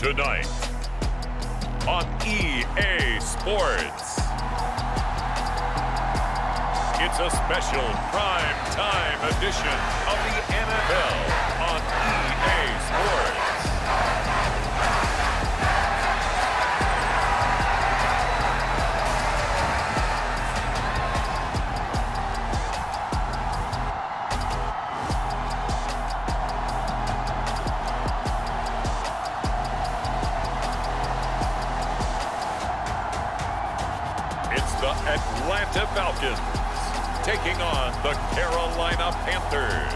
Tonight on EA Sports. It's a special prime time edition of the NFL on EA Sports. Atlanta Falcons taking on the Carolina Panthers.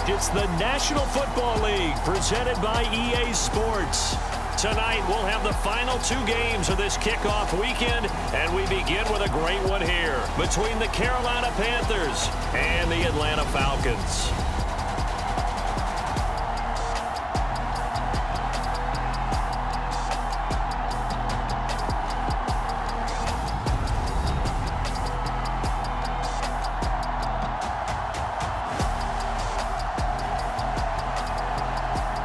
It's the National Football League presented by EA Sports. Tonight we'll have the final two games of this kickoff weekend, and we begin with a great one here between the Carolina Panthers and the Atlanta Falcons.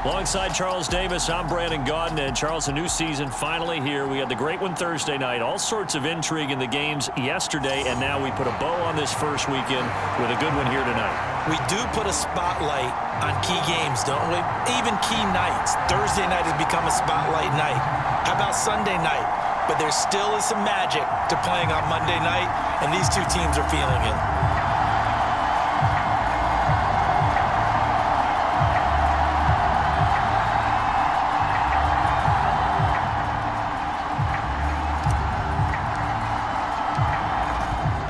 Alongside Charles Davis, I'm Brandon Gaudin. And Charles, a new season finally here. We had the great one Thursday night. All sorts of intrigue in the games yesterday, and now we put a bow on this first weekend with a good one here tonight. We do put a spotlight on key games, don't we? Even key nights. Thursday night has become a spotlight night. How about Sunday night? But there still is some magic to playing on Monday night, and these two teams are feeling it.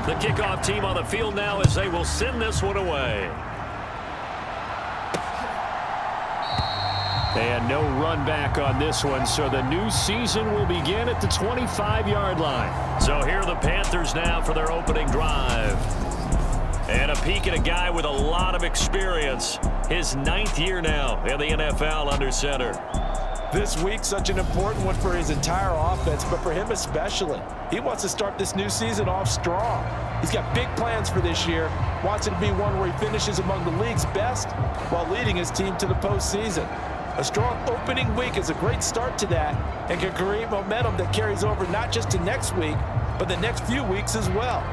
The kickoff team on the field now as they will send this one away. And no run back on this one, so the new season will begin at the 25-yard line. So here are the Panthers now for their opening drive. And a peek at a guy with a lot of experience. His 9th year now in the NFL under center. This week, such an important one for his entire offense, but for him especially. He wants to start this new season off strong. He's got big plans for this year, wants it to be one where he finishes among the league's best while leading his team to the postseason. A strong opening week is a great start to that and can create momentum that carries over not just to next week, but the next few weeks as well.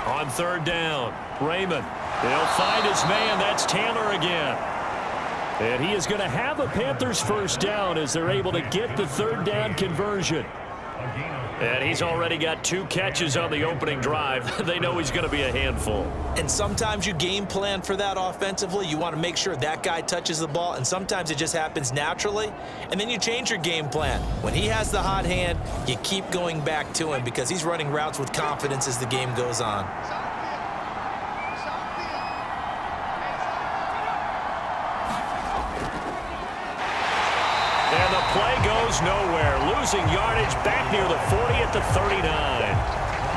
On third down, Raymond. He'll find his man. That's Taylor again. And he is going to have a Panthers first down as they're able to get the third down conversion. And he's already got 2 catches on the opening drive. They know he's going to be a handful. And sometimes you game plan for that offensively. You want to make sure that guy touches the ball, and sometimes it just happens naturally. And then you change your game plan. When he has the hot hand, you keep going back to him because he's running routes with confidence as the game goes on. And the play goes nowhere. Losing yardage back near the 40 at the 39.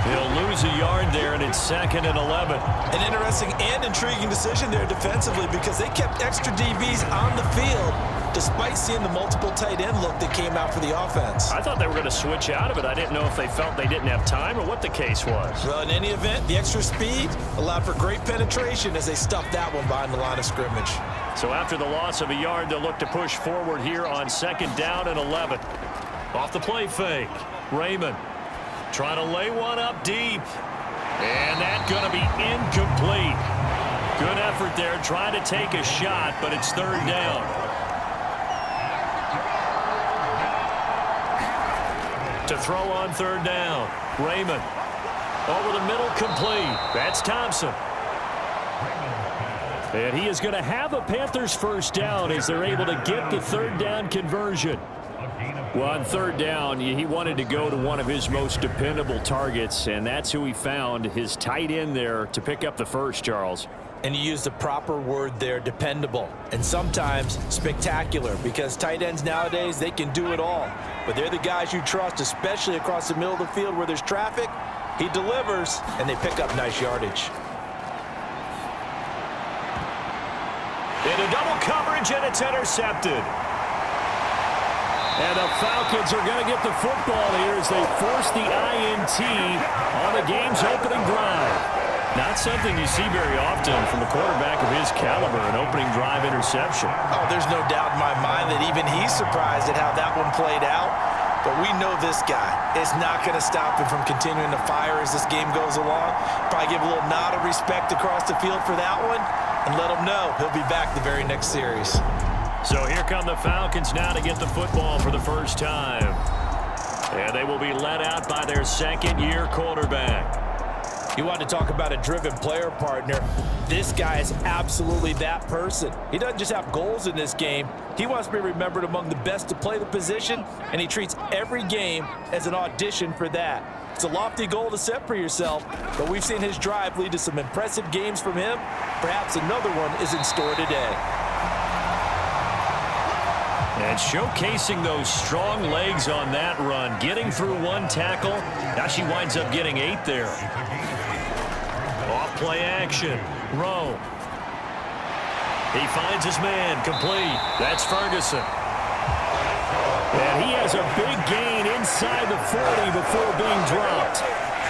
He'll lose a yard there, and it's 2nd and 11. An interesting and intriguing decision there defensively because they kept extra DBs on the field despite seeing the multiple tight end look that came out for the offense. I thought they were going to switch out of it. I didn't know if they felt they didn't have time or what the case was. Well, in any event, the extra speed allowed for great penetration as they stuffed that one behind the line of scrimmage. So after the loss of a yard, they'll look to push forward here on 2nd down and 11. Off the play fake, Raymond trying to lay one up deep. And that's going to be incomplete. Good effort there, trying to take a shot, but it's 3rd down. To throw on 3rd down, Raymond over the middle, complete. That's Thompson. And he is going to have a Panthers first down as they're able to get the 3rd down conversion. Well, on 3rd down, he wanted to go to one of his most dependable targets, and that's who he found, his tight end there, to pick up the first, Charles. And you used the proper word there, dependable, and sometimes spectacular, because tight ends nowadays, they can do it all. But they're the guys you trust, especially across the middle of the field where there's traffic. He delivers, and they pick up nice yardage. Into double coverage. coverage, and it's intercepted. And the Falcons are going to get the football here as they force the INT on the game's opening drive. Not something you see very often from a quarterback of his caliber, an opening drive interception. Oh, there's no doubt in my mind that even he's surprised at how that one played out. But we know this guy is not going to stop him from continuing to fire as this game goes along. Probably give a little nod of respect across the field for that one and let him know he'll be back the very next series. So here come the Falcons now to get the football for the first time. And they will be led out by their second-year quarterback. You want to talk about a driven player partner. This guy is absolutely that person. He doesn't just have goals in this game. He wants to be remembered among the best to play the position, and he treats every game as an audition for that. It's a lofty goal to set for yourself, but we've seen his drive lead to some impressive games from him. Perhaps another one is in store today. And showcasing those strong legs on that run, getting through one tackle. Now she winds up getting 8 there. Off play action. Rowe. He finds his man. Complete. That's Ferguson. And he has a big gain inside the 40 before being dropped.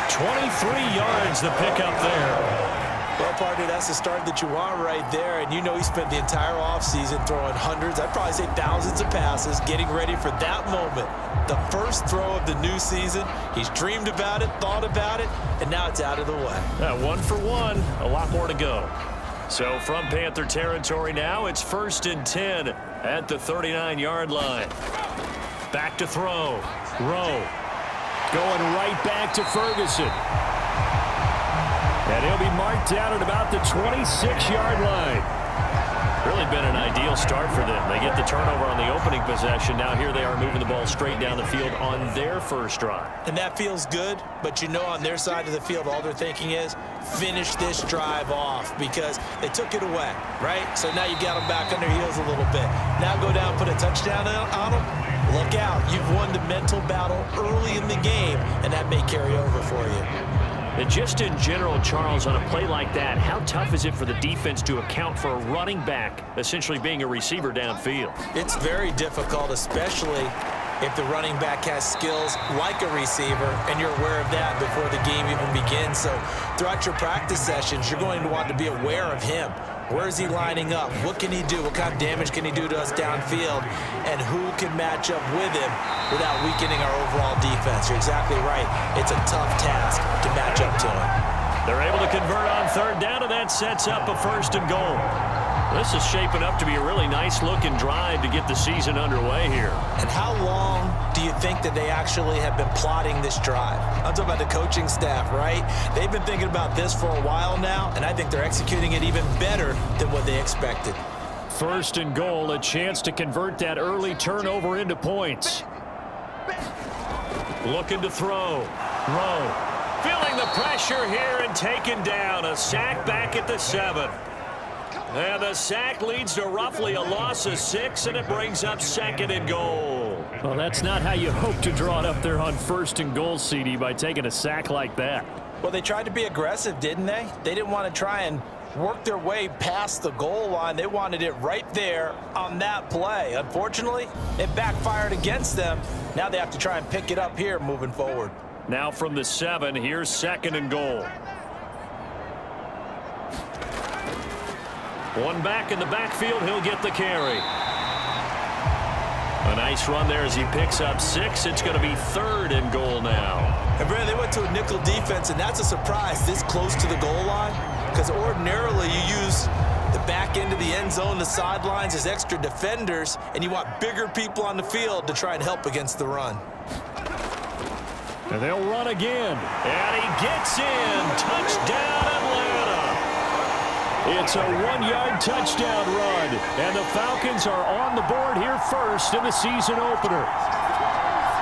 23 yards the pickup there. Well, partner, that's the start that you want right there. And you know he spent the entire offseason throwing hundreds, I'd probably say thousands of passes, getting ready for that moment. The first throw of the new season. He's dreamed about it, thought about it, and now it's out of the way. 1 for 1. A lot more to go. So from Panther territory now, it's 1st and 10 at the 39-yard line. Back to throw. Rowe going right back to Ferguson. And he'll be marked down at about the 26-yard line. Really been an ideal start for them. They get the turnover on the opening possession. Now here they are moving the ball straight down the field on their first drive. And that feels good, but you know on their side of the field all they're thinking is finish this drive off because they took it away, right? So now you got them back on their heels a little bit. Now go down, put a touchdown on them. Look out. You've won the mental battle early in the game, and that may carry over for you. And just in general, Charles, on a play like that, how tough is it for the defense to account for a running back essentially being a receiver downfield? It's very difficult, especially if the running back has skills like a receiver, and you're aware of that before the game even begins. So throughout your practice sessions, you're going to want to be aware of him. Where is he lining up? What can he do? What kind of damage can he do to us downfield? And who can match up with him without weakening our overall defense? You're exactly right. It's a tough task to match up to him. They're able to convert on 3rd down, and that sets up a 1st and goal. This is shaping up to be a really nice-looking drive to get the season underway here. And how long do you think that they actually have been plotting this drive? I'm talking about the coaching staff, right? They've been thinking about this for a while now, and I think they're executing it even better than what they expected. 1st and goal, a chance to convert that early turnover into points. Looking to throw. Rowe feeling the pressure here and taken down. A sack back at the 7. And the sack leads to roughly a loss of 6, and it brings up 2nd and goal. Well, that's not how you hope to draw it up there on 1st and goal, CD, by taking a sack like that. Well, they tried to be aggressive, didn't they? They didn't want to try and work their way past the goal line. They wanted it right there on that play. Unfortunately, it backfired against them. Now they have to try and pick it up here moving forward. Now from the 7, here's 2nd and goal. One back in the backfield, he'll get the carry. A nice run there as he picks up 6. It's going to be 3rd and goal now. And Brandon, they went to a nickel defense, and that's a surprise this close to the goal line, because ordinarily you use the back end of the end zone, the sidelines as extra defenders, and you want bigger people on the field to try and help against the run. And they'll run again. And he gets in. Touchdown, Atlanta. It's a 1-yard touchdown run. And the Falcons are on the board here first in the season opener.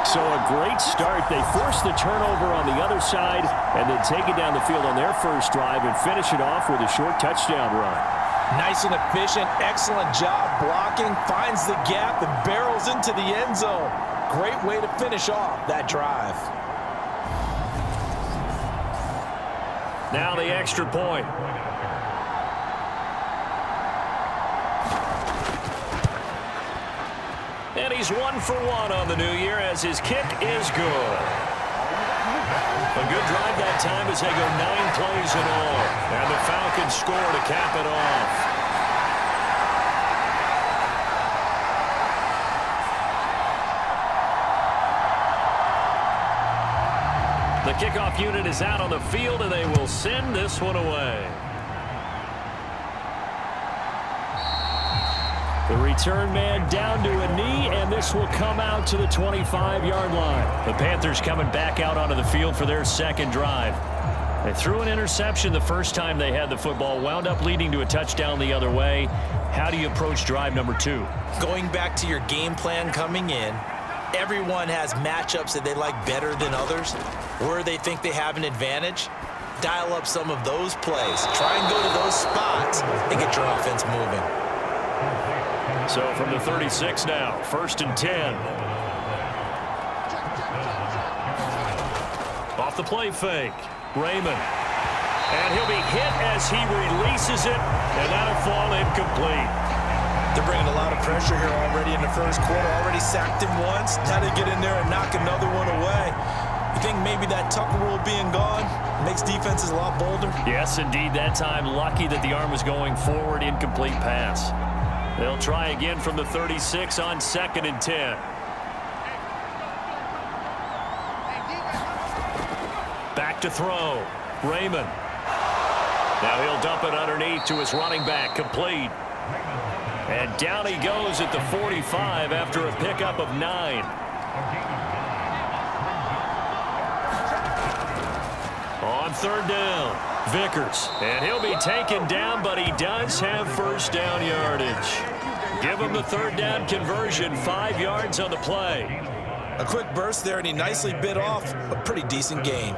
So a great start. They force the turnover on the other side and then take it down the field on their first drive and finish it off with a short touchdown run. Nice and efficient. Excellent job blocking. Finds the gap and barrels into the end zone. Great way to finish off that drive. Now the extra point. And he's 1 for 1 on the new year as his kick is good. A good drive that time as they go 9 plays in all. And the Falcons score to cap it off. The kickoff unit is out on the field, and they will send this one away. The return man down to a knee, and this will come out to the 25-yard line. The Panthers coming back out onto the field for their second drive. They threw an interception the first time they had the football, wound up leading to a touchdown the other way. How do you approach drive number 2? Going back to your game plan coming in, everyone has matchups that they like better than others, where they think they have an advantage. Dial up some of those plays. Try and go to those spots and get your offense moving. So from the 36 now, 1st and 10. Off the play fake, Raymond. And he'll be hit as he releases it, and that'll fall incomplete. They're bringing a lot of pressure here already in the first quarter. Already sacked him once. Now they get in there and knock another one away. You think maybe that Tucker rule being gone makes defenses a lot bolder? Yes, indeed. That time, lucky that the arm was going forward. Incomplete pass. They'll try again from the 36 on 2nd and 10. Back to throw. Raymond. Now he'll dump it underneath to his running back. Complete. And down he goes at the 45 after a pickup of 9. On 3rd down, Vickers. And he'll be taken down, but he does have first down yardage. Give him the 3rd down conversion, 5 yards on the play. A quick burst there, and he nicely bit off a pretty decent gain.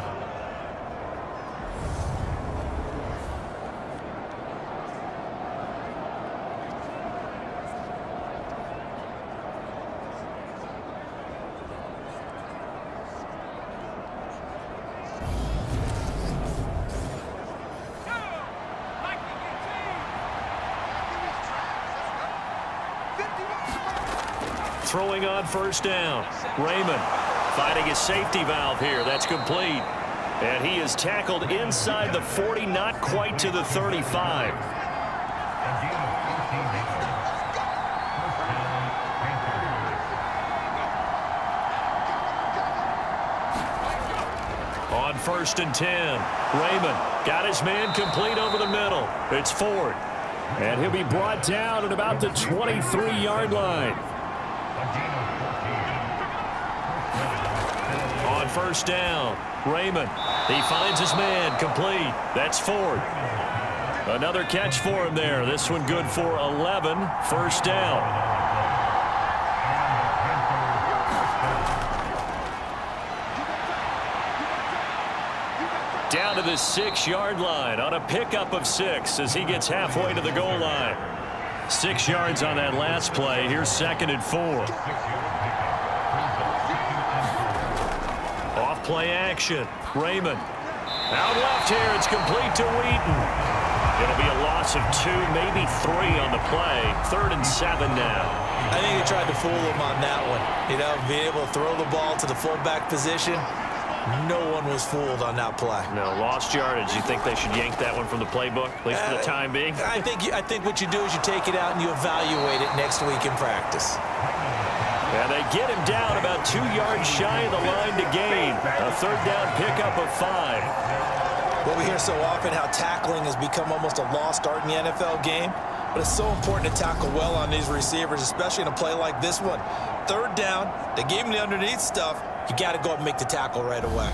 Throwing on 1st down. Raymond finding his safety valve here. That's complete. And he is tackled inside the 40, not quite to the 35. On 1st and 10, Raymond got his man complete over the middle. It's Ford. And he'll be brought down at about the 23-yard line. On 1st down, Raymond. He finds his man complete. That's Ford. Another catch for him there. This one good for 11. 1st down. Down to the 6-yard line on a pickup of 6 as he gets halfway to the goal line. 6 yards on that last play. Here's 2nd and 4. Play action. Raymond. Out left here. It's complete to Wheaton. It'll be a loss of 2, maybe 3 on the play. 3rd and 7 now. I think he tried to fool him on that one. You know, being able to throw the ball to the fullback position. No one was fooled on that play. No, lost yardage. You think they should yank that one from the playbook, at least for the time being? I think what you do is you take it out and you evaluate it next week in practice. And they get him down about 2 yards shy of the line to gain. A 3rd down pickup of 5. Well, we hear so often how tackling has become almost a lost art in the NFL game. But it's so important to tackle well on these receivers, especially in a play like this one. 3rd down, they gave him the underneath stuff. You got to go up and make the tackle right away.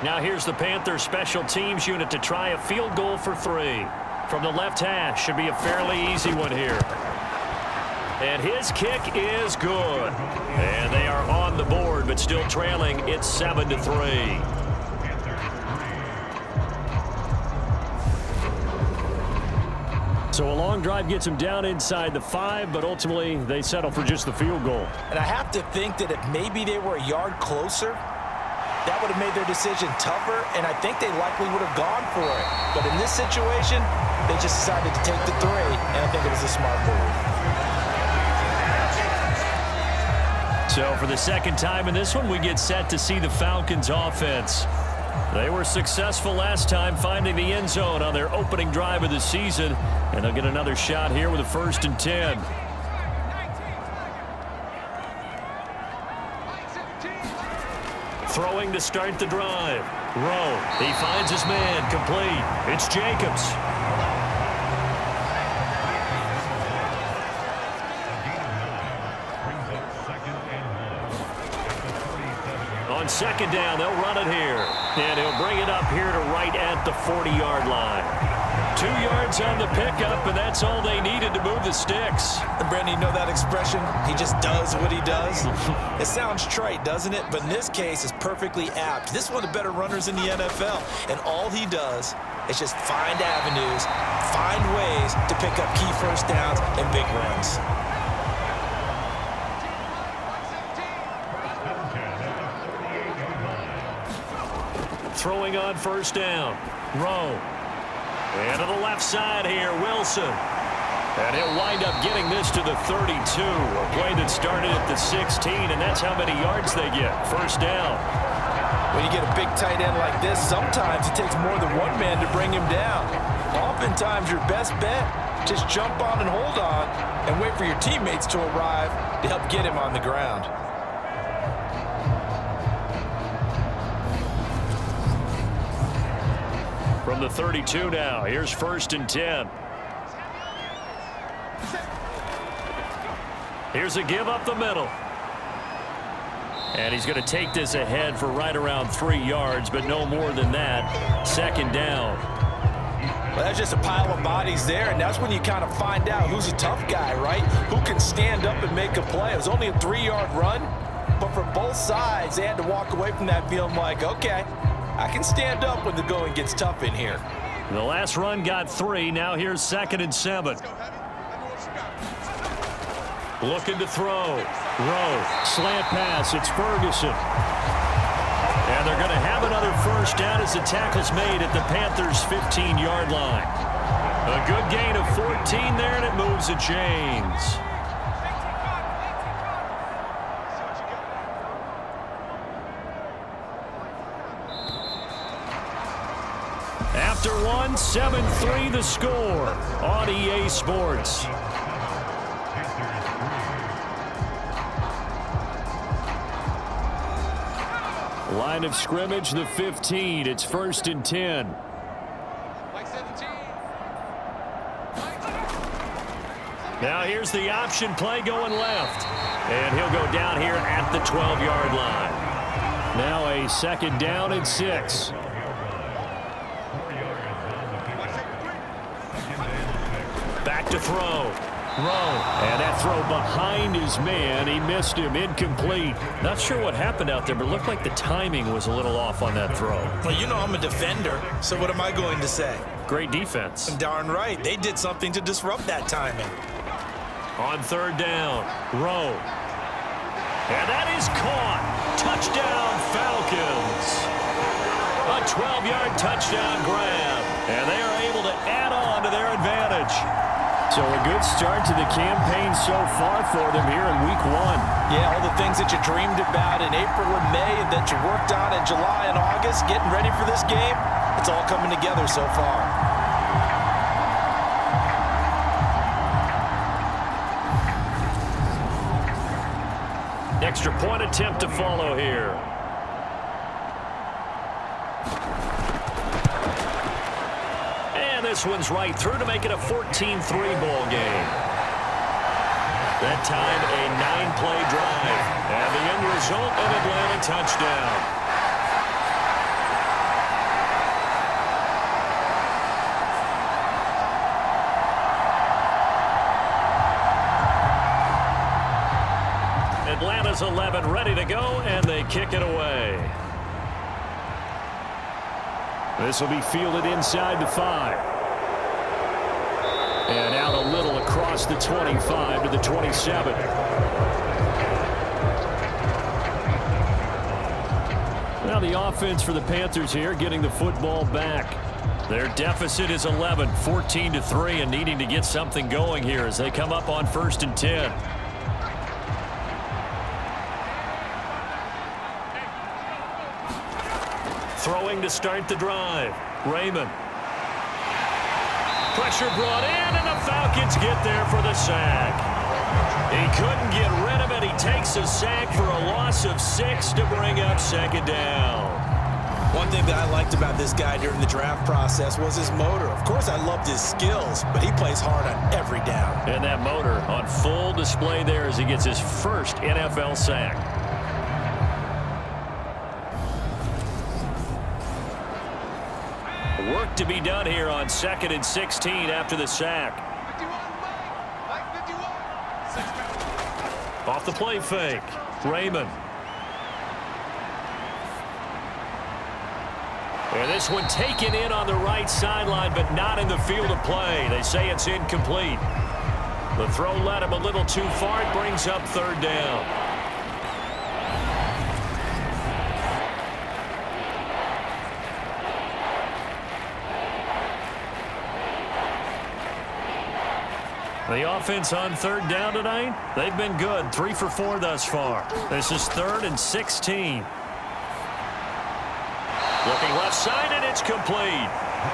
Now here's the Panthers special teams unit to try a field goal for 3. From the left hash, should be a fairly easy one here. And his kick is good. And they are on the board, but still trailing. It's 7-3. So a long drive gets them down inside the 5, but ultimately they settle for just the field goal. And I have to think that if maybe they were a yard closer, that would have made their decision tougher, and I think they likely would have gone for it. But in this situation, They just decided to take the 3, and I think it was a smart move. So for the second time in this one, we get set to see the Falcons offense. They were successful last time finding the end zone on their opening drive of the season, and they'll get another shot here with a 1st and 10. Throwing to start the drive. Rowe, he finds his man, complete. It's Jacobs. On 2nd down, they'll run it here. And he'll bring it up here to right at the 40-yard line. 2 yards on the pickup, and that's all they needed to move the sticks. And Brandon, you know that expression? He just does what he does. It sounds trite, doesn't it? But in this case, it's perfectly apt. This is one of the better runners in the NFL. And all he does is just find avenues, find ways to pick up key first downs and big runs. Throwing on 1st down. Rowe. And to the left side here, Wilson. And he'll wind up getting this to the 32. A play that started at the 16, and that's how many yards they get. 1st down. When you get a big tight end like this, sometimes it takes more than one man to bring him down. Oftentimes, your best bet, just jump on and hold on and wait for your teammates to arrive to help get him on the ground. From the 32 now, here's 1st and 10. Here's a give up the middle. And he's going to take this ahead for right around 3 yards, but no more than that. 2nd down. Well, that's just a pile of bodies there, and that's when you kind of find out who's a tough guy, right? Who can stand up and make a play. It was only a 3-yard run, but for both sides, they had to walk away from that feeling like, okay, I can stand up when the going gets tough in here. The last run got 3. Now here's 2nd and 7. Looking to throw. Rowe. Slant pass. It's Ferguson. And they're going to have another 1st down as the tackle's made at the Panthers' 15-yard line. A good gain of 14 there, and it moves the chains. After 7-3 the score on EA Sports. Line of scrimmage, the 15. It's 1st and 10. Now here's the option play going left. And he'll go down here at the 12-yard line. Now a 2nd down and 6. Back to throw. Rowe. And that throw behind his man. He missed him. Incomplete. Not sure what happened out there, but it looked like the timing was a little off on that throw. Well, you know I'm a defender, so what am I going to say? Great defense. Darn right. They did something to disrupt that timing. On 3rd down, Rowe. And that is caught. Touchdown, Falcons. A 12-yard touchdown grab. And they are able to add on to their advantage. So a good start to the campaign so far for them here in Week 1. Yeah, all the things that you dreamed about in April and May and that you worked on in July and August, getting ready for this game, it's all coming together so far. Extra point attempt to follow here. This one's right through to make it a 14-3 ball game. That time a 9-play drive. And the end result, an Atlanta touchdown. Atlanta's 11 ready to go, and they kick it away. This will be fielded inside the 5. And out a little across the 25 to the 27. Now the offense for the Panthers here getting the football back. Their deficit is 11, 14-3, and needing to get something going here as they come up on 1st and 10. Throwing to start the drive. Raymond. Pressure brought in, and the Falcons get there for the sack. He couldn't get rid of it. He takes a sack for a loss of 6 to bring up 2nd down. One thing that I liked about this guy during the draft process was his motor. Of course, I loved his skills, but he plays hard on every down. And that motor on full display there as he gets his first NFL sack. Work to be done here on 2nd and 16 after the sack. Off the play fake. Raymond. And this one taken in on the right sideline, but not in the field of play. They say it's incomplete. The throw led him a little too far. It brings up 3rd down. The offense on 3rd down tonight, they've been good. 3 for 4 thus far. This is 3rd and 16. Looking left side, and it's complete.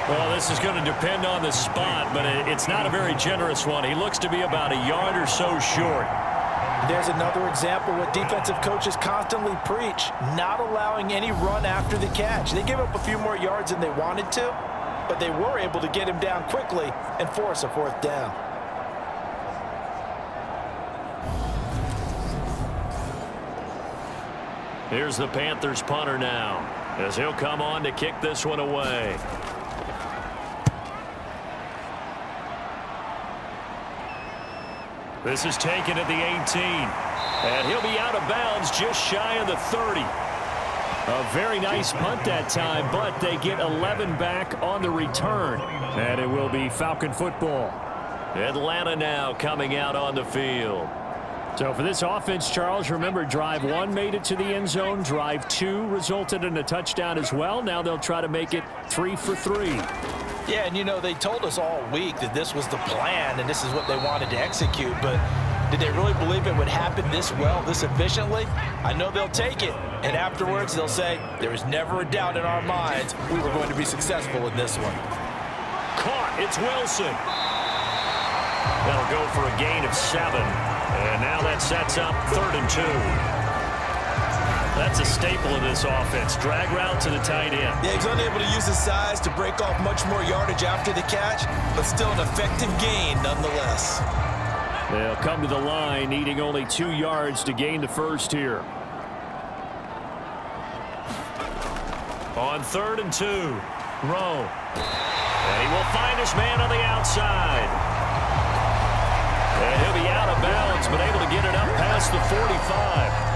Well, this is going to depend on the spot, but it's not a very generous one. He looks to be about a yard or so short. There's another example what defensive coaches constantly preach, not allowing any run after the catch. They gave up a few more yards than they wanted to, but they were able to get him down quickly and force a 4th down. Here's the Panthers punter now, as he'll come on to kick this one away. This is taken at the 18. And he'll be out of bounds just shy of the 30. A very nice punt that time, but they get 11 back on the return. And it will be Falcon football. Atlanta now coming out on the field. So for this offense, Charles, remember, drive 1 made it to the end zone. Drive 2 resulted in a touchdown as well. Now they'll try to make it 3 for 3. Yeah, and you know, they told us all week that this was the plan and this is what they wanted to execute, but did they really believe it would happen this well, this efficiently? I know they'll take it, and afterwards they'll say, there was never a doubt in our minds we were going to be successful in this one. Caught, it's Wilson. That'll go for a gain of 7. And now that sets up 3rd and 2. That's a staple of this offense. Drag route to the tight end. Yeah, he's unable to use his size to break off much more yardage after the catch, but still an effective gain nonetheless. They'll come to the line, needing only 2 yards to gain the first here. On 3rd and 2, Rowe. And he will find his man on the outside. And he'll be out of bounds, but able to get it up past the 45.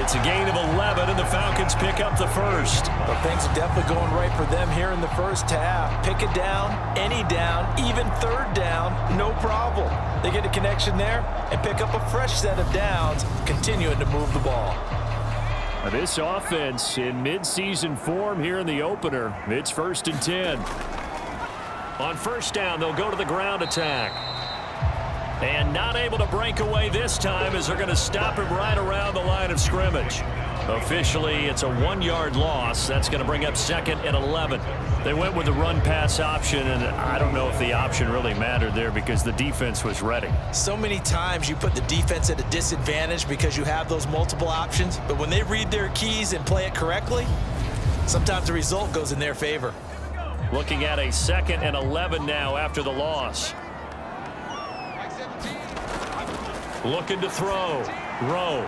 It's a gain of 11, and the Falcons pick up the first. But things are definitely going right for them here in the first half. Pick a down, any down, even 3rd down, no problem. They get a connection there and pick up a fresh set of downs, continuing to move the ball. Now this offense in midseason form here in the opener. It's 1st and 10. On 1st down, they'll go to the ground attack. And not able to break away this time as they're going to stop him right around the line of scrimmage. Officially, it's a 1-yard loss. That's going to bring up 2nd and 11. They went with the run-pass option, and I don't know if the option really mattered there because the defense was ready. So many times you put the defense at a disadvantage because you have those multiple options, but when they read their keys and play it correctly, sometimes the result goes in their favor. Looking at a 2nd and 11 now after the loss. Looking to throw. Rowe.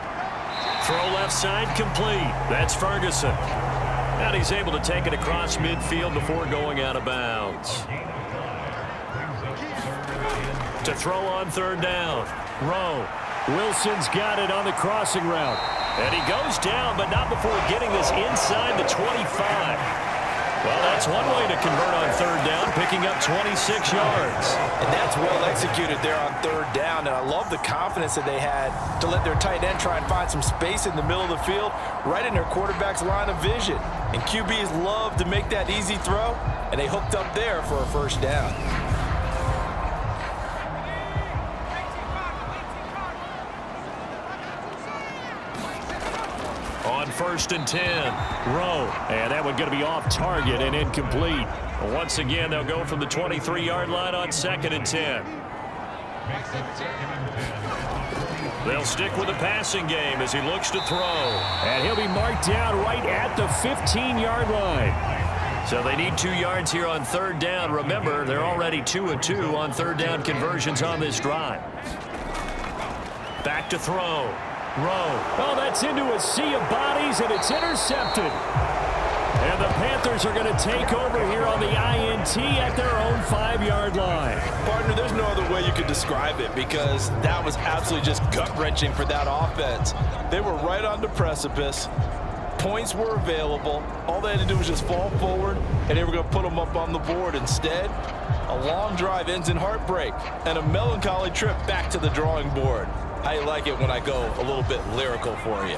Throw left side complete. That's Ferguson. And he's able to take it across midfield before going out of bounds. To throw on 3rd down. Rowe. Wilson's got it on the crossing route. And he goes down, but not before getting this inside the 25. Well, that's one way to convert on 3rd down, picking up 26 yards. And that's well executed there on 3rd down. And I love the confidence that they had to let their tight end try and find some space in the middle of the field, right in their quarterback's line of vision. And QBs love to make that easy throw. and they hooked up there for a first down. On 1st and 10, Rowe, and that one going to be off target and incomplete. Once again, they'll go from the 23-yard line on 2nd and 10. They'll stick with the passing game as he looks to throw. And he'll be marked down right at the 15-yard line. So they need 2 yards here on 3rd down. Remember, they're already 2 of 2 on 3rd down conversions on this drive. Back to throw. Rowe. Oh, that's into a sea of bodies, and it's intercepted. And the Panthers are going to take over here on the INT at their own 5-yard line. Partner, there's no other way you could describe it because that was absolutely just gut-wrenching for that offense. They were right on the precipice. Points were available. All they had to do was just fall forward, and they were going to put them up on the board. Instead, a long drive ends in heartbreak and a melancholy trip back to the drawing board. I like it when I go a little bit lyrical for you.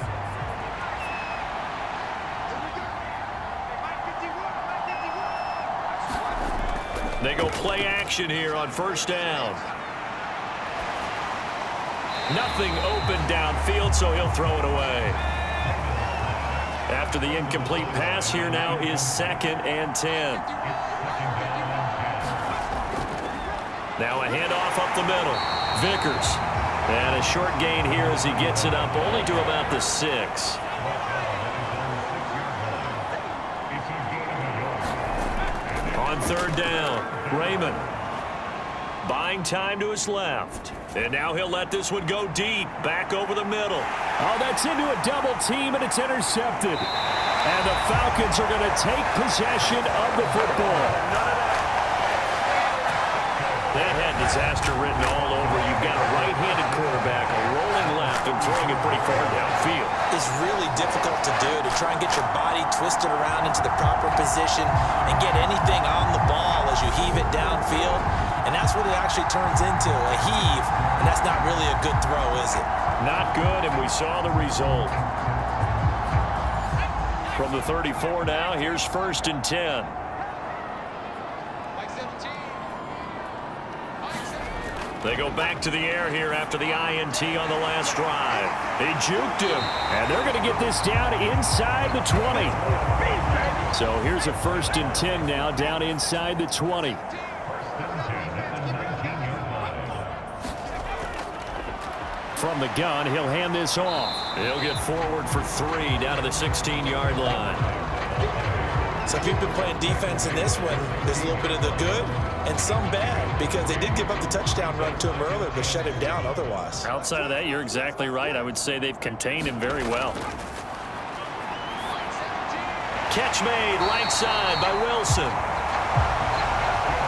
They go play action here on 1st down. Nothing open downfield, so he'll throw it away. After the incomplete pass, here now is 2nd and 10. Now a handoff up the middle. Vickers. And a short gain here as he gets it up only to about the 6. On 3rd down, Raymond. Buying time to his left. And now he'll let this one go deep, back over the middle. Oh, that's into a double team, and it's intercepted. And the Falcons are going to take possession of the football. They had disaster written all over. You've got a right-handed quarterback, a rolling left, and throwing it pretty far downfield. It's really difficult to do, to try and get your body twisted around into the proper position and get anything on the ball as you heave it downfield. And that's what it actually turns into, a heave. And that's not really a good throw, is it? Not good, and we saw the result. From the 34 now, here's 1st and 10. They go back to the air here after the INT on the last drive. They juked him, and they're going to get this down inside the 20. So here's a 1st and 10 now, down inside the 20. From the gun, he'll hand this off. He'll get forward for 3 down to the 16-yard line. So if you've been playing defense in this one, there's a little bit of the good and some bad because they did give up the touchdown run to him earlier but shut him down otherwise. Outside of that, you're exactly right. I would say they've contained him very well. Catch made right side by Wilson.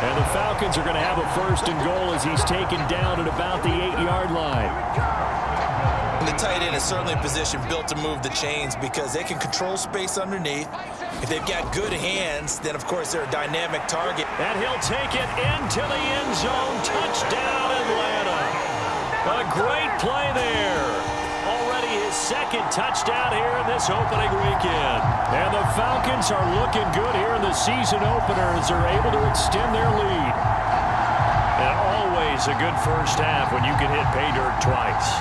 And the Falcons are going to have a 1st and goal as he's taken down at about the 8-yard line. And the tight end is certainly a position built to move the chains because they can control space underneath. If they've got good hands, then of course they're a dynamic target. And he'll take it into the end zone. Touchdown, Atlanta. A great play there. Already his 2nd touchdown here in this opening weekend. And the Falcons are looking good here in the season opener as they're able to extend their lead. And always a good first half when you can hit pay dirt twice.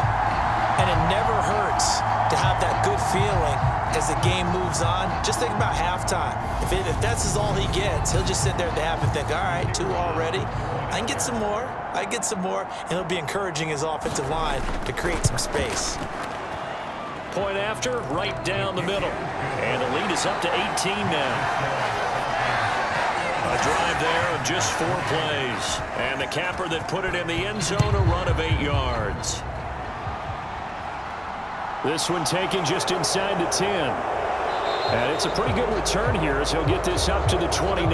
And it never hurts to have that good feeling as the game moves on. Just think about halftime. If that's all he gets, he'll just sit there at the half and think, all right, 2 already. I can get some more. I get some more. And he'll be encouraging his offensive line to create some space. Point after, right down the middle. And the lead is up to 18 now. A drive there of just 4 plays. And the capper that put it in the end zone, a run of 8 yards. This one taken just inside the 10. And it's a pretty good return here as he'll get this up to the 29.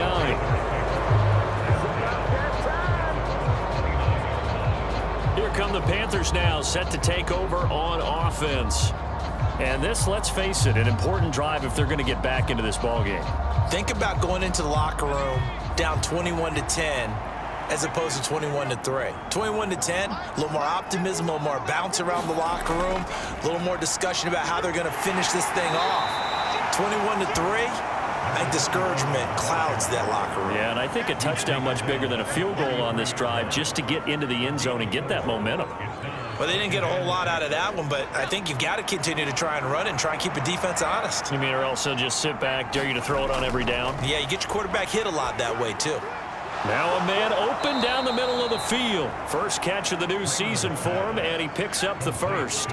Here come the Panthers now, set to take over on offense. And this, let's face it, an important drive if they're going to get back into this ballgame. Think about going into the locker room down 21-10 as opposed to 21-3. 21-10, a little more optimism, a little more bounce around the locker room, a little more discussion about how they're going to finish this thing off. 21-3, I think discouragement clouds that locker room. Yeah, and I think a touchdown much bigger than a field goal on this drive just to get into the end zone and get that momentum. Well, they didn't get a whole lot out of that one, but I think you've got to continue to try and run and try and keep the defense honest. You mean, or else they'll just sit back, dare you to throw it on every down? Yeah, you get your quarterback hit a lot that way, too. Now a man open down the middle of the field. First catch of the new season for him, and he picks up the first.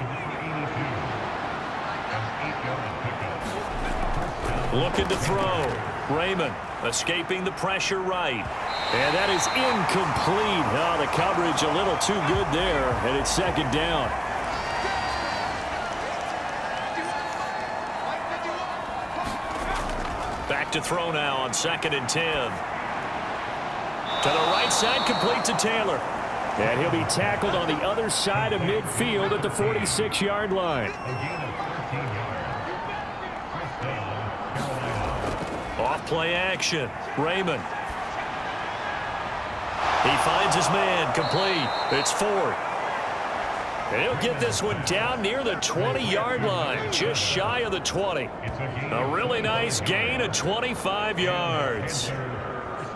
Looking to throw. Raymond escaping the pressure right. And that is incomplete. Oh, the coverage a little too good there, and it's second down. Back to throw now on 2nd and 10. To the right side, complete to Taylor. And he'll be tackled on the other side of midfield at the 46-yard line. Off play action. Raymond. He finds his man, complete. It's 4th. And he'll get this one down near the 20-yard line, just shy of the 20. A really nice gain of 25 yards.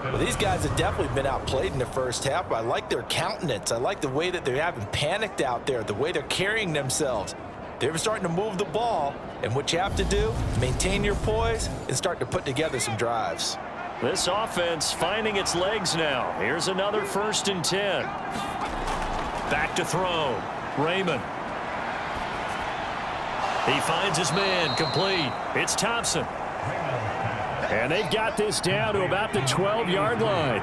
Well, these guys have definitely been outplayed in the first half, but I like their countenance. I like the way that they haven't panicked out there, the way they're carrying themselves. They're starting to move the ball, and what you have to do, maintain your poise and start to put together some drives. This offense finding its legs now. Here's another 1st and 10. Back to throw. Raymond. He finds his man, complete. It's Thompson. And they've got this down to about the 12-yard line.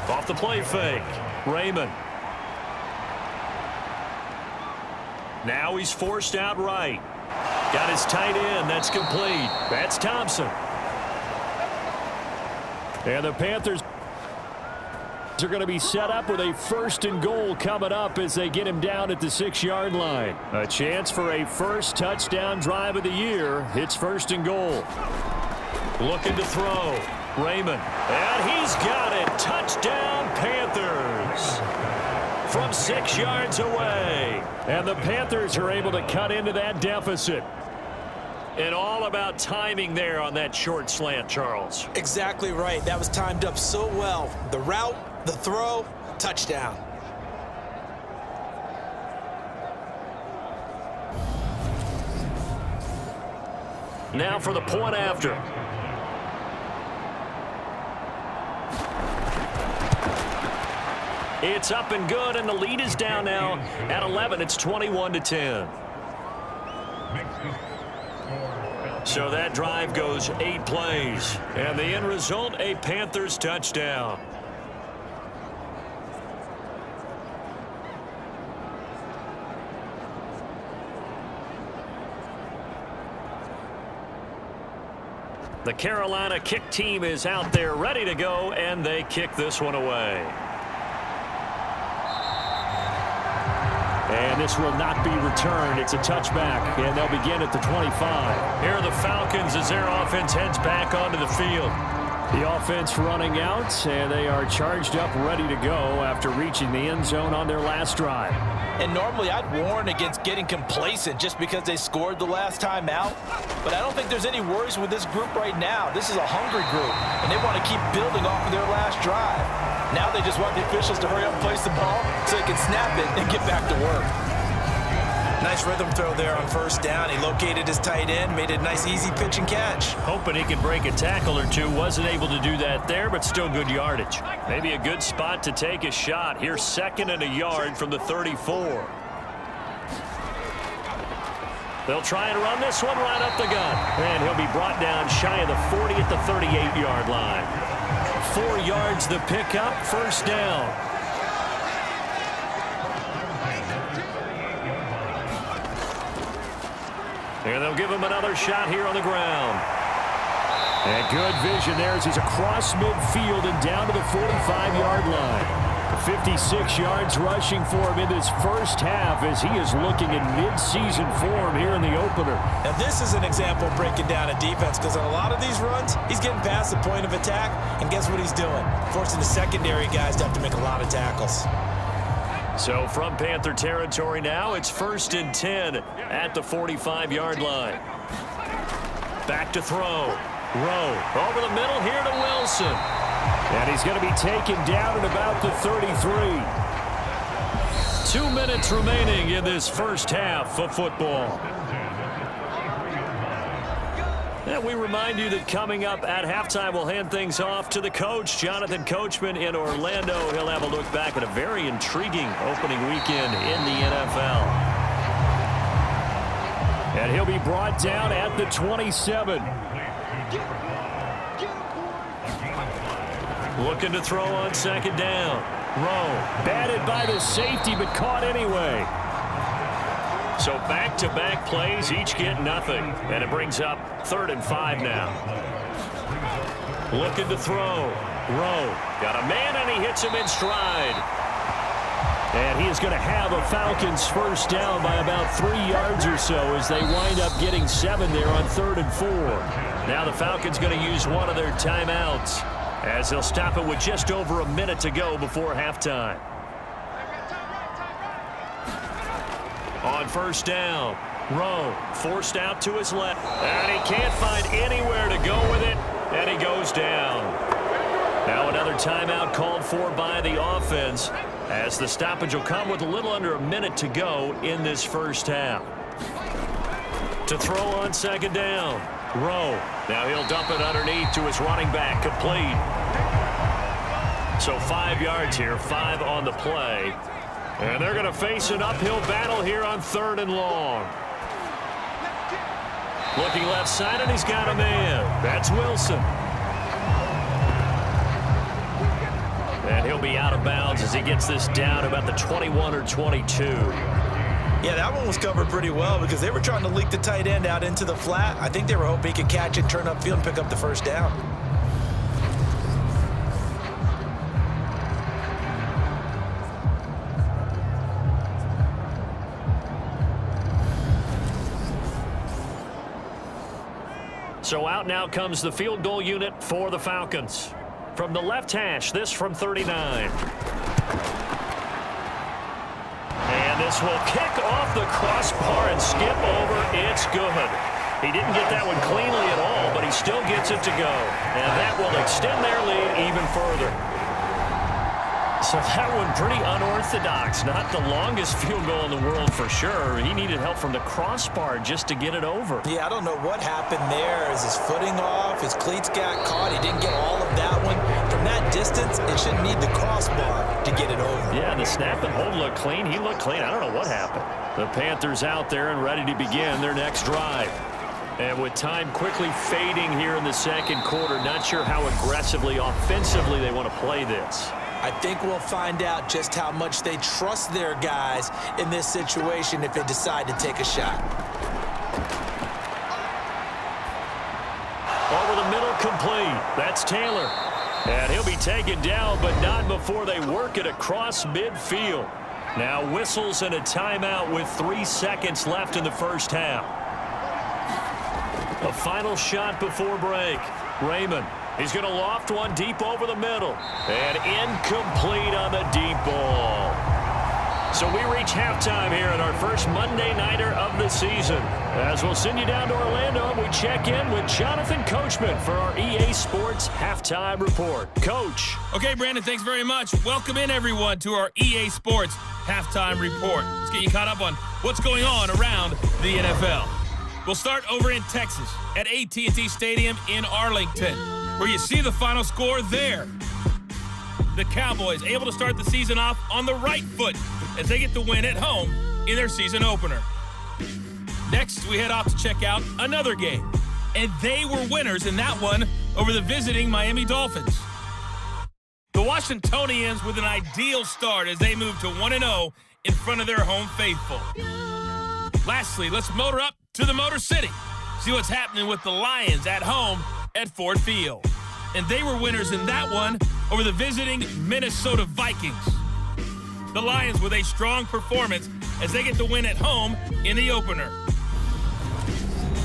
Off the play fake. Raymond. Now he's forced out right. Got his tight end. That's complete. That's Thompson. And the Panthers are going to be set up with a 1st and goal coming up as they get him down at the 6-yard line. A chance for a first touchdown drive of the year. It's 1st and goal. Looking to throw. Raymond. And he's got it. Touchdown, Panthers. From 6 yards away. And the Panthers are able to cut into that deficit. And all about timing there on that short slant, Charles. Exactly right. That was timed up so well. The route, the throw, touchdown. Now for the point after. It's up and good, and the lead is down now at 11. It's 21-10. So that drive goes 8 plays, and the end result, a Panthers touchdown. The Carolina kick team is out there ready to go, and they kick this one away. And this will not be returned. It's a touchback, and they'll begin at the 25. Here are the Falcons as their offense heads back onto the field. The offense running out, and they are charged up, ready to go after reaching the end zone on their last drive. And normally I'd warn against getting complacent just because they scored the last time out. But I don't think there's any worries with this group right now. This is a hungry group, and they want to keep building off of their last drive. Now they just want the officials to hurry up and place the ball so they can snap it and get back to work. Nice rhythm throw there on 1st down. He located his tight end, made a nice easy pitch and catch. Hoping he could break a tackle or two. Wasn't able to do that there, but still good yardage. Maybe a good spot to take a shot. Here's 2nd and a yard from the 34. They'll try and run this one right up the gut. And he'll be brought down shy of the 40 at the 38-yard line. 4 yards the pickup, 1st down. And they'll give him another shot here on the ground. And good vision there as he's across midfield and down to the 45-yard line. 56 yards rushing for him in this first half as he is looking in mid-season form here in the opener. Now this is an example of breaking down a defense, because on a lot of these runs, he's getting past the point of attack, and guess what he's doing? Forcing the secondary guys to have to make a lot of tackles. So from Panther territory now, it's 1st and 10 at the 45-yard line. Back to throw. Rowe over the middle here to Wilson. And he's going to be taken down at about the 33. 2 minutes remaining in this first half of football. And we remind you that coming up at halftime, we'll hand things off to the coach, Jonathan Coachman in Orlando. He'll have a look back at a very intriguing opening weekend in the NFL. And he'll be brought down at the 27. Looking to throw on 2nd down. Rowe batted by the safety, but caught anyway. So back-to-back plays, each get nothing. And it brings up 3rd and 5 now. Looking to throw. Rowe got a man, and he hits him in stride. And he is going to have a Falcons first down by about 3 yards or so as they wind up getting 7 there on 3rd and 4. Now the Falcons going to use one of their timeouts as they'll stop it with just over a minute to go before halftime. On 1st down, Rowe forced out to his left, and he can't find anywhere to go with it, and he goes down. Now another timeout called for by the offense as the stoppage will come with a little under a minute to go in this first half. To throw on 2nd down, Rowe. Now he'll dump it underneath to his running back, complete. So 5 yards here, 5 on the play. And they're going to face an uphill battle here on 3rd and long. Looking left side, and he's got a man. That's Wilson. And he'll be out of bounds as he gets this down about the 21 or 22. Yeah, that one was covered pretty well because they were trying to leak the tight end out into the flat. I think they were hoping he could catch it, turn upfield, and pick up the first down. So out now comes the field goal unit for the Falcons. From the left hash, this from 39. And this will kick off the crossbar and skip over. It's good. He didn't get that one cleanly at all, but he still gets it to go. And that will extend their lead even further. So that one pretty unorthodox. Not the longest field goal in the world for sure. He needed help from the crossbar just to get it over. Yeah, I don't know what happened there. Is his footing off? His cleats got caught. He didn't get all of that one. From that distance, it shouldn't need the crossbar to get it over. Yeah, the snap and hold looked clean. He looked clean. I don't know what happened. The Panthers out there and ready to begin their next drive. And with time quickly fading here in the second quarter, not sure how aggressively, offensively they want to play this. I think we'll find out just how much they trust their guys in this situation if they decide to take a shot. Over the middle, complete. That's Taylor. And he'll be taken down, but not before they work it across midfield. Now whistles and a timeout with 3 seconds left in the first half. A final shot before break. Raymond. He's going to loft one deep over the middle. And incomplete on the deep ball. So we reach halftime here in our first Monday Nighter of the season. As we'll send you down to Orlando, and we check in with Jonathan Coachman for our EA Sports Halftime Report. Coach. Okay, Brandon, thanks very much. Welcome in, everyone, to our EA Sports Halftime Report. Let's get you caught up on what's going on around the NFL. We'll start over in Texas at AT&T Stadium in Arlington, where you see the final score there. The Cowboys able to start the season off on the right foot as they get the win at home in their season opener. Next, we head off to check out another game, and they were winners in that one over the visiting Miami Dolphins. The Washingtonians with an ideal start as they move to 1-0 in front of their home faithful. Lastly, let's motor up to the Motor City, see what's happening with the Lions at home at Ford Field. And they were winners in that one over the visiting Minnesota Vikings. The Lions with a strong performance as they get the win at home in the opener.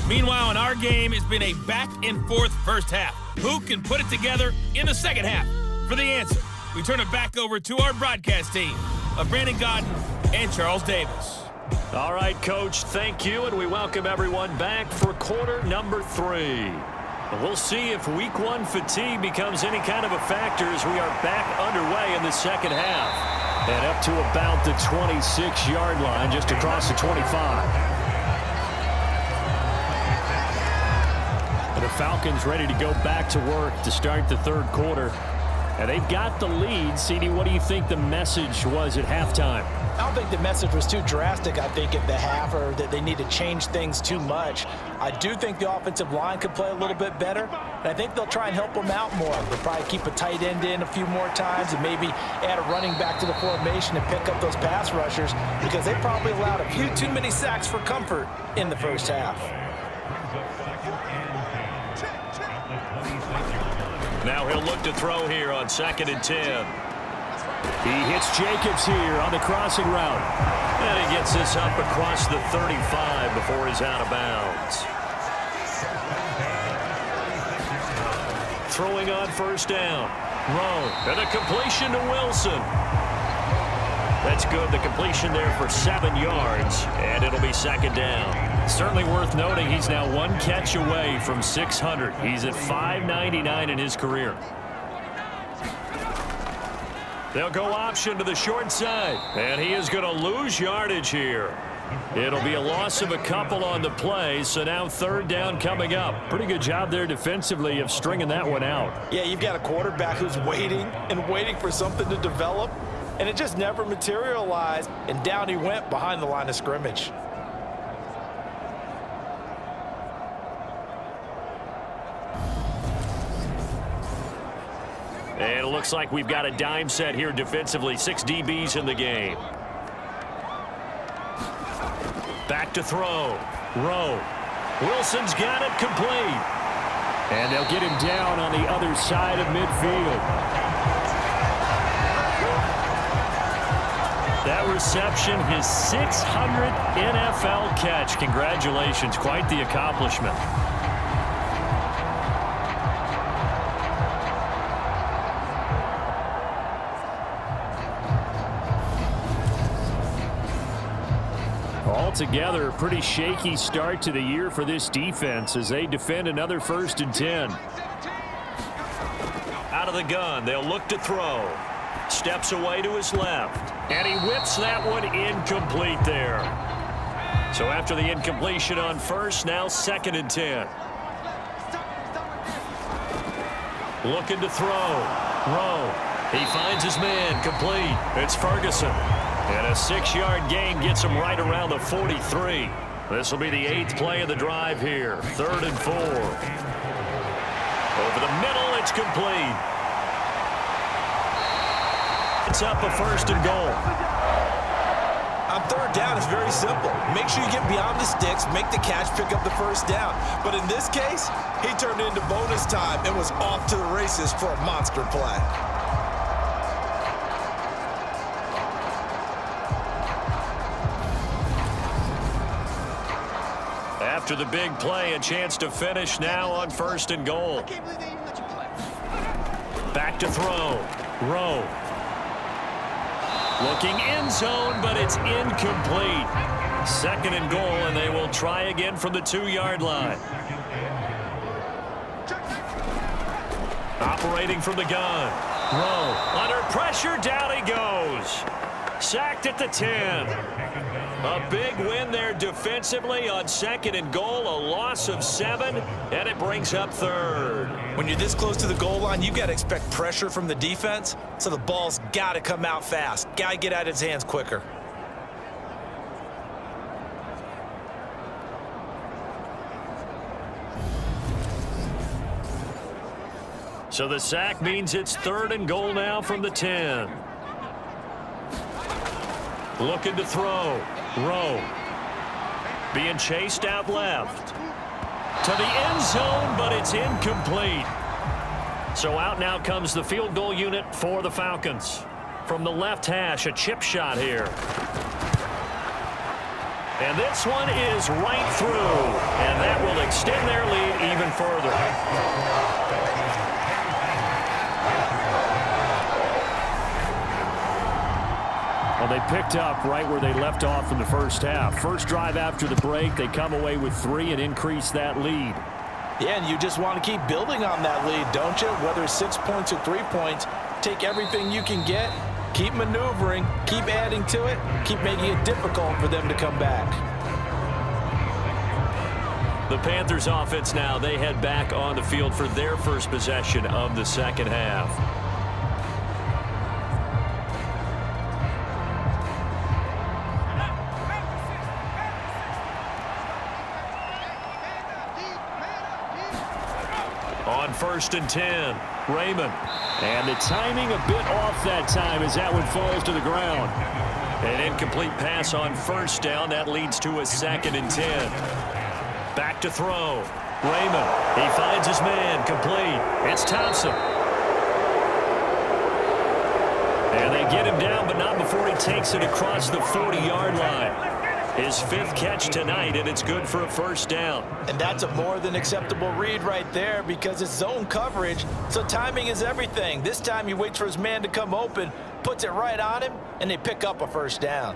Meanwhile, in our game, it's been a back-and-forth first half. Who can put it together in the second half? For the answer, we turn it back over to our broadcast team. of Brandon Godden and Charles Davis. All right, Coach, thank you, and we welcome everyone back for quarter number 3. And we'll see if Week 1 fatigue becomes any kind of a factor as we are back underway in the second half. And up to about the 26-yard line, just across the 25. The Falcons ready to go back to work to start the third quarter. And they've got the lead. CD, what do you think the message was at halftime? I don't think the message was too drastic, I think, at the half, or that they need to change things too much. I do think the offensive line could play a little bit better, and I think they'll try and help them out more. They'll probably keep a tight end in a few more times and maybe add a running back to the formation and pick up those pass rushers, because they probably allowed a few too many sacks for comfort in the first half. Now he'll look to throw here on 2nd and 10. He hits Jacobs here on the crossing route. And he gets this up across the 35 before he's out of bounds. Throwing on first down. Rowe. And a completion to Wilson. That's good. The completion there for 7 yards. And it'll be 2nd down. Certainly worth noting he's now 1 catch away from 600. He's at 599 in his career. They'll go option to the short side. And he is going to lose yardage here. It'll be a loss of a couple on the play, so now 3rd down coming up. Pretty good job there defensively of stringing that one out. Yeah, you've got a quarterback who's waiting and waiting for something to develop, and it just never materialized, and down he went behind the line of scrimmage. And it looks like we've got a dime set here defensively. 6 DBs in the game. Back to throw. Rowe. Wilson's got it complete. And they'll get him down on the other side of midfield. That reception, his 600th NFL catch. Congratulations. Quite the accomplishment. Altogether, a pretty shaky start to the year for this defense as they defend another 1st and 10. Out of the gun, they'll look to throw. Steps away to his left. And he whips that one incomplete there. So after the incompletion on first, now 2nd and 10. Looking to throw. Rowe. He finds his man complete. It's Ferguson. And a 6-yard gain gets him right around the 43. This will be the 8th play of the drive here. 3rd and 4. Over the middle, it's complete. It's up a 1st and goal. On 3rd down, it's very simple. Make sure you get beyond the sticks, make the catch, pick up the 1st down. But in this case, he turned it into bonus time and was off to the races for a monster play. After the big play, a chance to finish now on 1st and goal. Back to throw. Rowe. Looking end zone, but it's incomplete. 2nd and goal, and they will try again from the 2-yard line. Operating from the gun. Rowe. Under pressure, down he goes. Sacked at the 10. A big win there defensively on 2nd and goal, a loss of 7, and it brings up 3rd. When you're this close to the goal line, you've got to expect pressure from the defense, so the ball's got to come out fast. Got to get out of his hands quicker. So the sack means it's 3rd and goal now from the 10. Looking to throw. Rowe. Being chased out left. To the end zone, but it's incomplete. So out now comes the field goal unit for the Falcons. From the left hash, a chip shot here. And this one is right through. And that will extend their lead even further. Well, they picked up right where they left off in the first half. First drive after the break, they come away with 3 and increase that lead. Yeah, and you just want to keep building on that lead, don't you? Whether it's 6 points or 3 points, take everything you can get, keep maneuvering, keep adding to it, keep making it difficult for them to come back. The Panthers offense now, they head back on the field for their first possession of the second half. On 1st and 10, Raymond. And the timing a bit off that time as that one falls to the ground. An incomplete pass on 1st down. That leads to a 2nd and 10. Back to throw. Raymond. He finds his man. Complete. It's Thompson. And they get him down, but not before he takes it across the 40-yard line. His 5th catch tonight, and it's good for a 1st down. And that's a more than acceptable read right there because it's zone coverage, so timing is everything. This time he waits for his man to come open, puts it right on him, and they pick up a 1st down.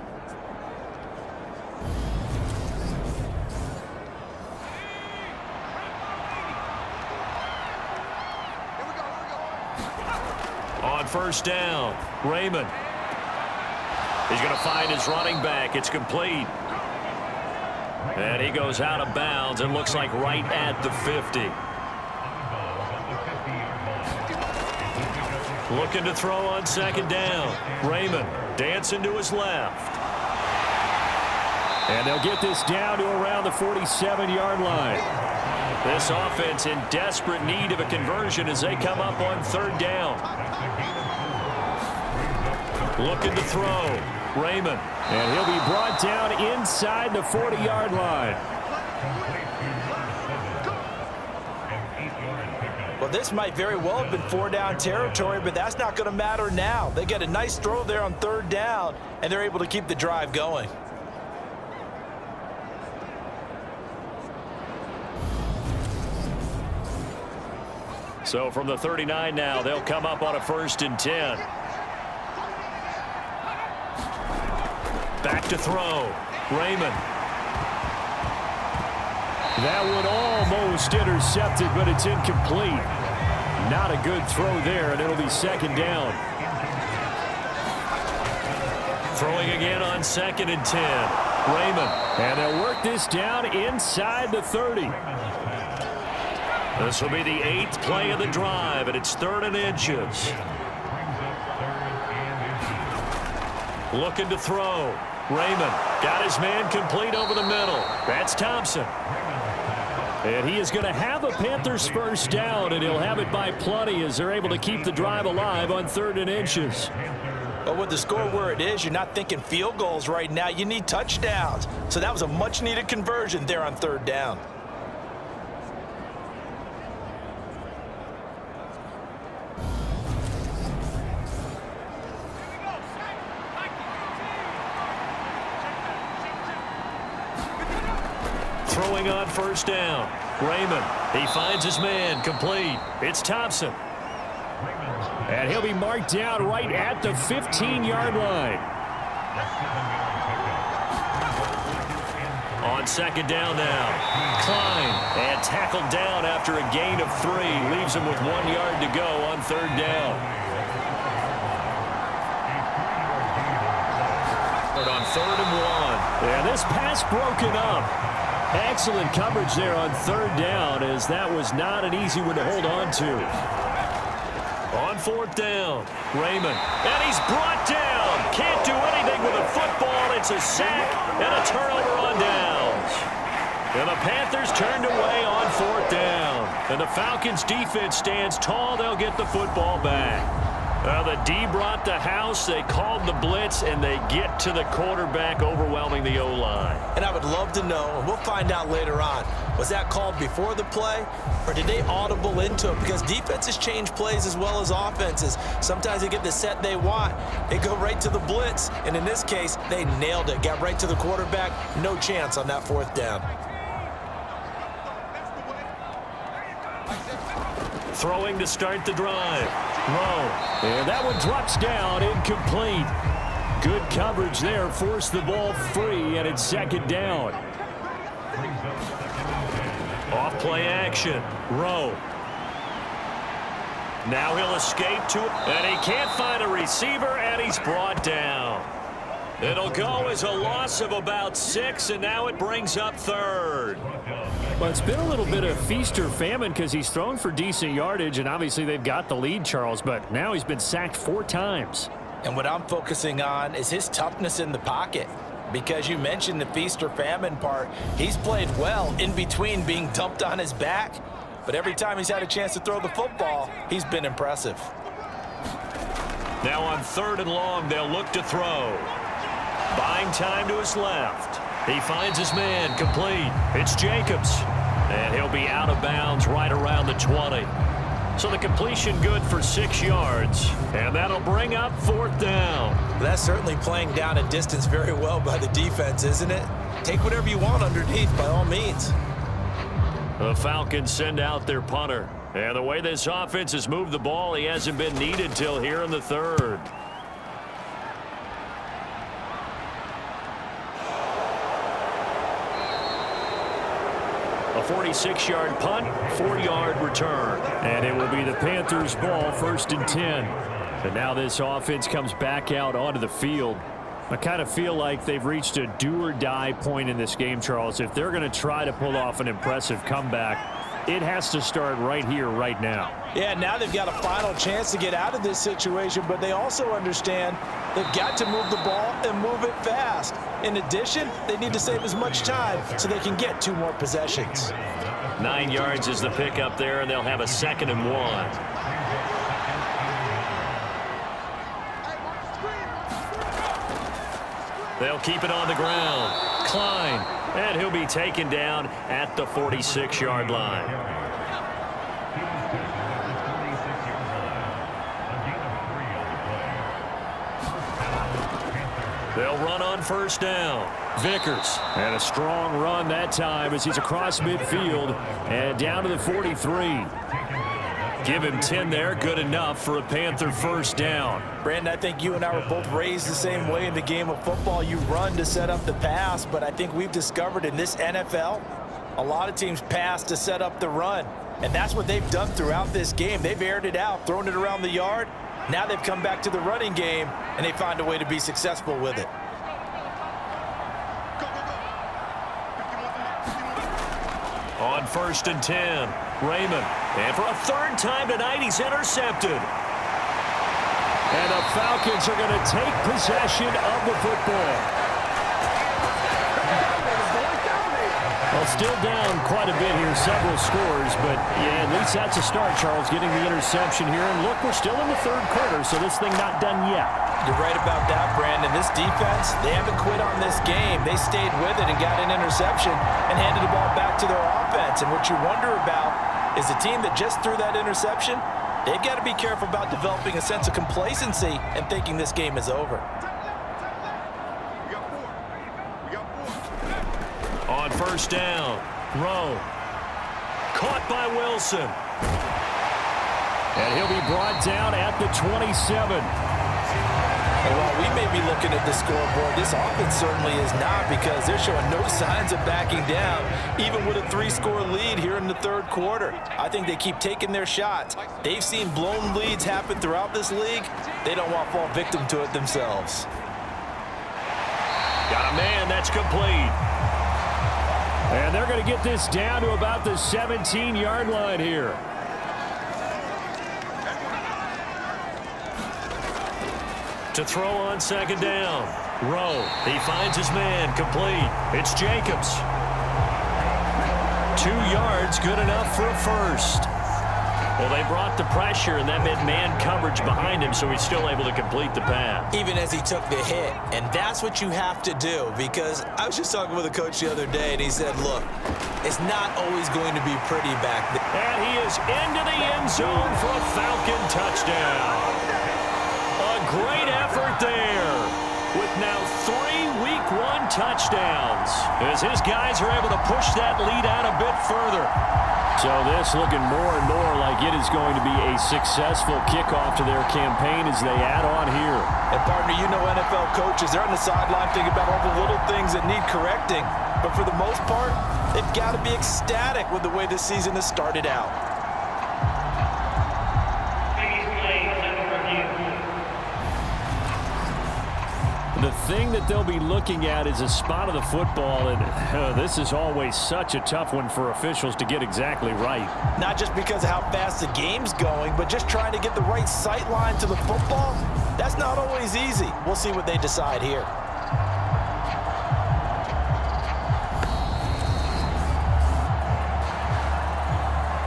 On 1st down, Raymond. He's going to find his running back. It's complete. And he goes out of bounds and looks like right at the 50. Looking to throw on 2nd down. Raymond dancing to his left. And they'll get this down to around the 47-yard line. This offense in desperate need of a conversion as they come up on 3rd down. Looking to throw. Raymond. And he'll be brought down inside the 40-yard line. Well, this might very well have been 4-down territory, but that's not going to matter now. They get a nice throw there on 3rd down, and they're able to keep the drive going. So from the 39 now, they'll come up on a 1st and 10. Back to throw. Raymond. That one almost intercepted, but it's incomplete. Not a good throw there, and it'll be 2nd down. Throwing again on 2nd and 10. Raymond. And they'll work this down inside the 30. This will be the 8th play of the drive, and it's 3rd and inches. Looking to throw. Raymond got his man complete over the middle. That's Thompson. And he is going to have a Panthers 1st down, and he'll have it by plenty as they're able to keep the drive alive on 3rd and inches. But with the score where it is, you're not thinking field goals right now. You need touchdowns. So that was a much-needed conversion there on 3rd down. Throwing on 1st down. Raymond. He finds his man. Complete. It's Thompson. And he'll be marked down right at the 15-yard line. On 2nd down now. Klein. And tackled down after a gain of 3. Leaves him with 1 yard to go on 3rd down. But on 3rd and 1. And this pass broken up. Excellent coverage there on 3rd down, as that was not an easy one to hold on to. On 4th down, Raymond. And he's brought down. Can't do anything with a football. It's a sack and a turnover on downs. And the Panthers turned away on 4th down. And the Falcons defense stands tall. They'll get the football back. The D brought the house. They called the blitz, and they get to the quarterback, overwhelming the O-line. And I would love to know, and we'll find out later on, was that called before the play, or did they audible into it? Because defenses change plays as well as offenses. Sometimes they get the set they want. They go right to the blitz, and in this case, they nailed it. Got right to the quarterback. No chance on that 4th down. Throwing to start the drive. Low. And that one drops down, incomplete. Good coverage there. Forced the ball free, and it's second down. Off play action. Rowe. Now he'll escape to it, and he can't find a receiver, and he's brought down. It'll go as a loss of about 6, and now it brings up third. Well, it's been a little bit of feast or famine because he's thrown for decent yardage, and obviously they've got the lead, Charles, but now he's been sacked 4 times. And what I'm focusing on is his toughness in the pocket. Because you mentioned the feast or famine part, he's played well in between being dumped on his back. But every time he's had a chance to throw the football, he's been impressive. Now on 3rd and long, they'll look to throw. Buying time to his left. He finds his man complete. It's Jacobs. And he'll be out of bounds right around the 20. So the completion good for 6 yards. And that'll bring up 4th down. That's certainly playing down a distance very well by the defense, isn't it? Take whatever you want underneath by all means. The Falcons send out their punter. And the way this offense has moved the ball, he hasn't been needed till here in the 3rd. A 46-yard punt, 4-yard return. And it will be the Panthers' ball, 1st and 10. And now this offense comes back out onto the field. I kind of feel like they've reached a do-or-die point in this game, Charles. If they're going to try to pull off an impressive comeback, it has to start right here, right now. Yeah, now they've got a final chance to get out of this situation, but they also understand they've got to move the ball and move it fast. In addition, they need to save as much time so they can get 2 more possessions. 9 yards is the pickup there, and they'll have a 2nd and 1. They'll keep it on the ground. Klein, and he'll be taken down at the 46-yard line. They'll run on 1st down. Vickers, and a strong run that time as he's across midfield and down to the 43. Give him 10 there, good enough for a Panther 1st down. Brandon, I think you and I were both raised the same way in the game of football. You run to set up the pass, but I think we've discovered in this NFL, a lot of teams pass to set up the run. And that's what they've done throughout this game. They've aired it out, thrown it around the yard. Now they've come back to the running game, and they find a way to be successful with it. On 1st and 10, Raymond. And for a 3rd time tonight, he's intercepted. And the Falcons are going to take possession of the football. Well, still down quite a bit here, several scores, but yeah, at least that's a start, Charles, getting the interception here. And look, we're still in the 3rd quarter, so this thing not done yet. You're right about that, Brandon. This defense, they haven't quit on this game. They stayed with it and got an interception and handed the ball back to their offense. And what you wonder about is the team that just threw that interception, they've got to be careful about developing a sense of complacency and thinking this game is over. On 1st down, Rowe. Caught by Wilson. And he'll be brought down at the 27. And while we may be looking at the scoreboard, this offense certainly is not, because they're showing no signs of backing down, even with a 3-score lead here in the 3rd quarter. I think they keep taking their shots. They've seen blown leads happen throughout this league. They don't want to fall victim to it themselves. Got a man, that's complete. And they're going to get this down to about the 17-yard line here. To throw on 2nd down. Rowe, he finds his man, complete. It's Jacobs. 2 yards, good enough for a 1st. Well, they brought the pressure, and that meant man coverage behind him, so he's still able to complete the pass. Even as he took the hit, and that's what you have to do, because I was just talking with a coach the other day, and he said, look, it's not always going to be pretty back there. And he is into the end zone for a Falcon touchdown. A great effort there, with now 3 Week 1 touchdowns, as his guys are able to push that lead out a bit further. So this looking more and more like it is going to be a successful kickoff to their campaign as they add on here. And partner, you know NFL coaches, they're on the sideline thinking about all the little things that need correcting. But for the most part, they've got to be ecstatic with the way this season has started out. The thing that they'll be looking at is a spot of the football, and this is always such a tough one for officials to get exactly right. Not just because of how fast the game's going, but just trying to get the right sight line to the football. That's not always easy. We'll see what they decide here.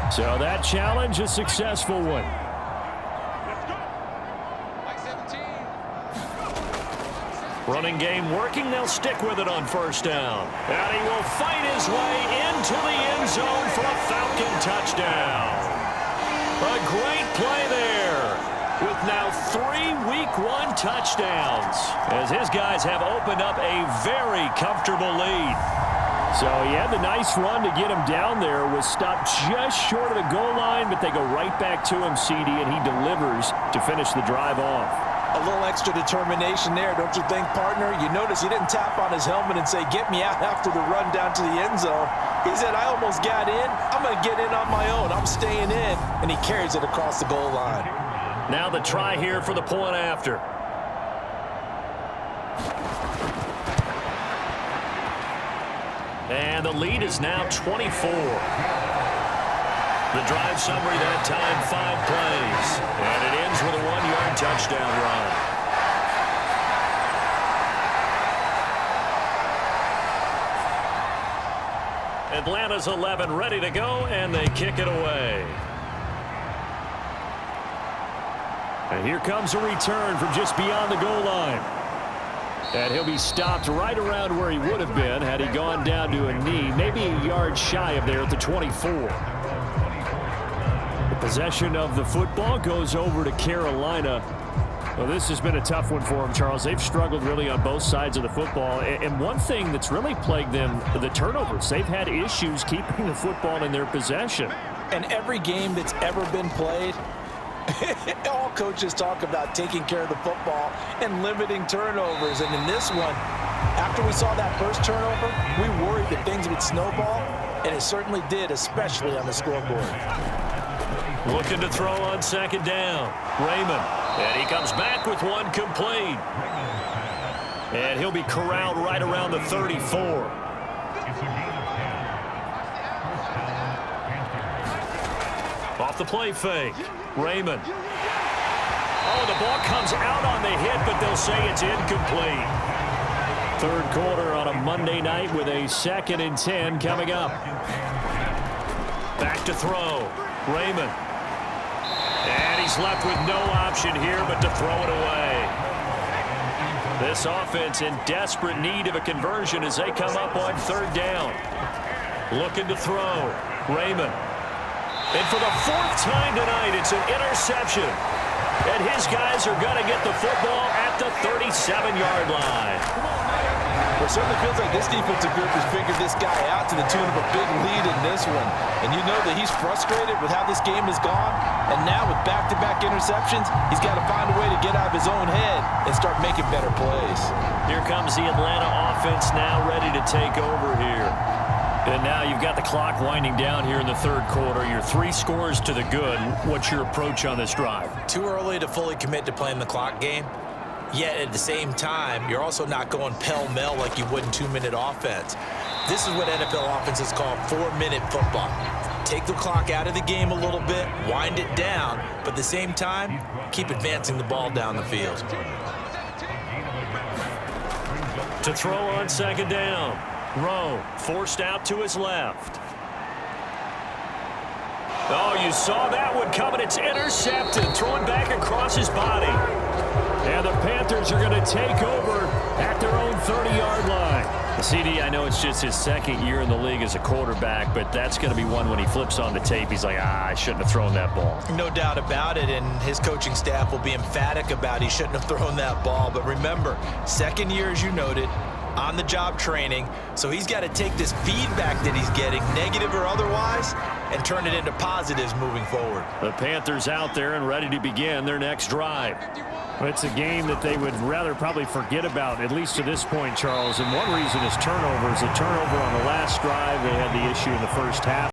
So that challenge, a successful one. Running game working. They'll stick with it on first down. And he will fight his way into the end zone for a Falcon touchdown. A great play there with now 3 Week 1 touchdowns as his guys have opened up a very comfortable lead. So he had the nice run to get him down there, was stopped just short of the goal line, but they go right back to him, CD, and he delivers to finish the drive off. A little extra determination there, don't you think, partner? You notice he didn't tap on his helmet and say, get me out after the run down to the end zone. He said, I almost got in. I'm going to get in on my own. I'm staying in. And he carries it across the goal line. Now the try here for the point after. And the lead is now 24. The drive summary that time, 5 plays. And it ends with a 1-yard touchdown run. Atlanta's 11 ready to go, and they kick it away. And here comes a return from just beyond the goal line. And he'll be stopped right around where he would have been had he gone down to a knee, maybe a yard shy of there at the 24. Possession of the football goes over to Carolina. Well, this has been a tough one for them, Charles. They've struggled really on both sides of the football. And one thing that's really plagued them, the turnovers. They've had issues keeping the football in their possession. And every game that's ever been played, all coaches talk about taking care of the football and limiting turnovers. And in this one, after we saw that first turnover, we worried that things would snowball, and it certainly did, especially on the scoreboard. Looking to throw on second down. Raymond. And he comes back with one complete. And he'll be corralled right around the 34. Off the play fake. Raymond. Oh, the ball comes out on the hit, but they'll say it's incomplete. Third quarter on a Monday night with a 2nd and 10 coming up. Back to throw. Raymond. And he's left with no option here but to throw it away. This offense in desperate need of a conversion as they come up on third down. Looking to throw. Raymond. And for the 4th time tonight, it's an interception. And his guys are going to get the football at the 37-yard line. Well, it certainly feels like this defensive group has figured this guy out to the tune of a big lead in this one. And you know that he's frustrated with how this game has gone. And now with back-to-back interceptions, he's got to find a way to get out of his own head and start making better plays. Here comes the Atlanta offense now ready to take over here. And now you've got the clock winding down here in the third quarter. You're 3 scores to the good. What's your approach on this drive? Too early to fully commit to playing the clock game. Yet at the same time, you're also not going pell-mell like you would in 2-minute offense. This is what NFL offenses call 4-minute football. Take the clock out of the game a little bit, wind it down, but at the same time, keep advancing the ball down the field. To throw on second down. Rowe forced out to his left. Oh, you saw that one coming. It's intercepted, thrown back across his body. And the Panthers are going to take over at their own 30-yard line. CD, I know it's just his 2nd year in the league as a quarterback, but that's going to be one when he flips on the tape. He's like, I shouldn't have thrown that ball. No doubt about it, and his coaching staff will be emphatic about he shouldn't have thrown that ball. But remember, 2nd year, as you noted, on-the-job training. So he's got to take this feedback that he's getting, negative or otherwise, and turn it into positives moving forward. The Panthers out there and ready to begin their next drive. Well, it's a game that they would rather probably forget about, at least to this point, Charles. And one reason is turnovers. A turnover on the last drive. They had the issue in the first half.